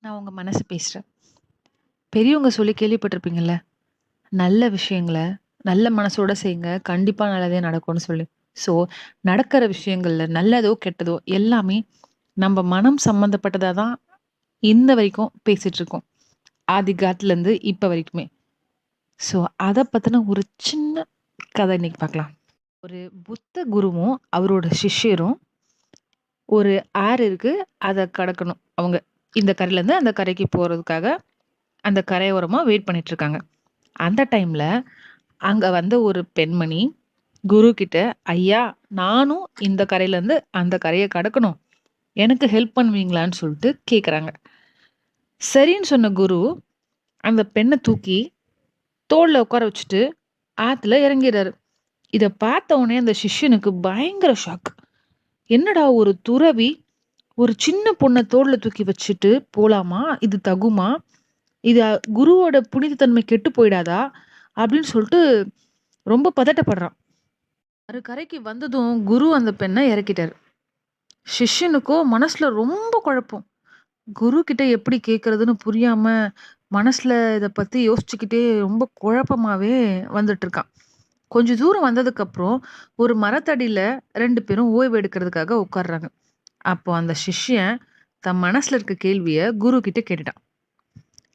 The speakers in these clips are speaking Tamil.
நான் உங்க மனசு பேசுறேன். பெரியவங்க சொல்லி கேள்விப்பட்டிருப்பீங்கல்ல, நல்ல விஷயங்கள நல்ல மனசோட செய்யுங்க. கண்டிப்பா நல்லதே நடக்கும்னு சொல்லி. ஸோ, நடக்கிற விஷயங்கள்ல நல்லதோ, கெட்டதோ எல்லாமே நம்ப மனம் சம்மந்தப்பட்டதா தான் இன்ன வரைக்கும் பேசிட்டு இருக்கோம். ஆதி காலத்துலருந்து இப்ப வரைக்குமே. ஸோ, அத பத்தின ஒரு சின்ன கதை இன்னைக்கு பார்க்கலாம். ஒரு புத்த குருவும், அவரோட சிஷ்யரும் ஒரு ஆறு இருக்கு. அத கடக்கணும். அவங்க இந்த கரையிலருந்து அந்த கரைக்கு போறதுக்காக அந்த கரையோரமா வெயிட் பண்ணிட்டு இருக்காங்க. அந்த டைம்ல அங்க வந்த ஒரு பெண்மணி குரு கிட்ட, "ஐயா, நானும் இந்த கரையிலருந்து அந்த கரைய கடக்கணும். எனக்கு ஹெல்ப் பண்ணுவீங்களான்னு?" சொல்லிட்டு கேட்கறாங்க. சரின்னு சொன்ன குரு, அந்த பெண்ண தூக்கி தோள்ல உட்கார வச்சுட்டு ஆத்துல இறங்கிறாரு. இத பார்த்த உடனே அந்த சிஷ்யனுக்கு பயங்கர ஷாக். என்னடா ஒரு துறவி ஒரு சின்ன பொண்ண தோள்ல தூக்கி வச்சுட்டு போலாமா? இது தகுமா? இது குருவோட புனித தன்மை கெட்டு போயிடாதா? அப்படின்னு சொல்லிட்டு ரொம்ப பதட்டப்படுறான். கரைக்கு வந்ததும் குரு அந்த பெண்ண இறக்கிட்டாரு. சிஷ்யனுக்கோ மனசுல ரொம்ப குழப்பம். குரு கிட்ட எப்படி கேட்கறதுன்னு புரியாம, மனசுல இத பத்தி யோசிச்சுக்கிட்டே ரொம்ப குழப்பமாவே வந்துட்டு இருக்கான். கொஞ்சம் தூரம் வந்ததுக்கப்புறம், ஒரு மரத்தடியில 2 பேரும் ஓய்வு எடுக்கிறதுக்காக உட்கார்றாங்க. அப்போ அந்த சிஷ்யன் தன் மனசுல இருக்க கேள்விய குரு கிட்ட கேட்டுட்டான்.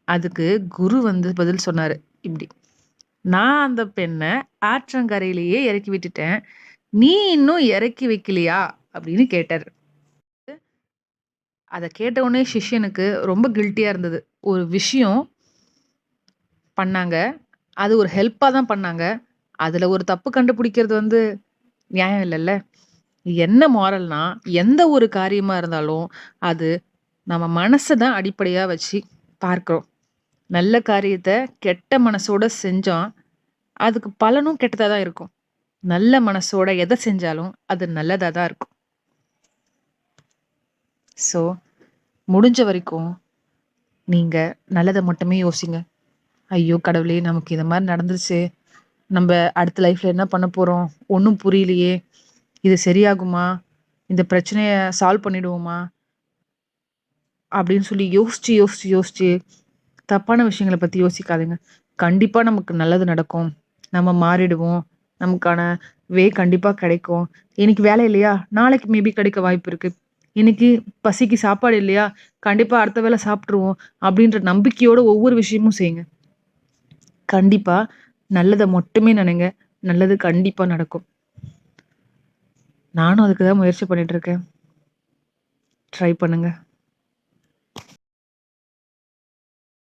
அதுக்கு குரு வந்து பதில் சொன்னாரு. இப்படி, "நான் அந்த பெண்ண ஆற்றங்கரையிலேயே இறக்கி விட்டுட்டேன். நீ இன்னும் இறக்கி வைக்கலையா?" அப்படின்னு கேட்டாரு. அத கேட்ட உடனே சிஷ்யனுக்கு ரொம்ப கில்ட்டியா இருந்தது. ஒரு விஷயம் பண்ணாங்க. அது ஒரு ஹெல்ப்பா தான் பண்ணாங்க. அதுல ஒரு தப்பு கண்டுபிடிக்கிறது வந்து நியாயம் இல்லல்ல. என்ன மோரல்னா, எந்த ஒரு காரியமா இருந்தாலும், அது நம்ம மனச தான் அடிப்படையா வச்சு பார்க்கிறோம். நல்ல காரியத்த கெட்ட மனசோட செஞ்சா, அதுக்கு பலனும் கெட்டதா தான் இருக்கும். நல்ல மனசோட எத செஞ்சாலும், அது நல்லதா தான் இருக்கும். ஸோ, முடிஞ்ச வரைக்கும் நீங்க நல்லத மட்டுமே யோசிங்க. ஐயோ கடவுளே! நமக்கு இந்த மாரி நடந்துருச்சே! நம்ப அடுத்த லைஃப்ல என்ன பண்ண போறோம்? ஒண்ணும் புரியலையே! இது சரியாகுமா? இந்த பிரச்சனைய சால்வ் பண்ணிடுவோமா? அப்படின்னு சொல்லி யோசிச்சு தப்பான விஷயங்கள பத்தி யோசிக்காதீங்க. கண்டிப்பா நமக்கு நல்லது நடக்கும். நம்ம மாறிடுவோம். நமக்கான கண்டிப்பா கிடைக்கும். இன்னைக்கு வேலை இல்லையா? நாளைக்கு மேபி கிடைக்க வாய்ப்பு இருக்கு. இன்னைக்கு பசிக்கு சாப்பாடு இல்லையா? கண்டிப்பா அடுத்த வேள சாப்ட்டுருவோம். அப்படின்ற நம்பிக்கையோட ஒவ்வொரு விஷயமும் செய்யுங்க. கண்டிப்பா நல்லத மட்டுமே நினைங்க. நல்லது கண்டிப்பா நடக்கும். நானும் அதுக்கு தான் முயற்சி பண்ணிட்டு இருக்கேன். ட்ரை பண்ணுங்க.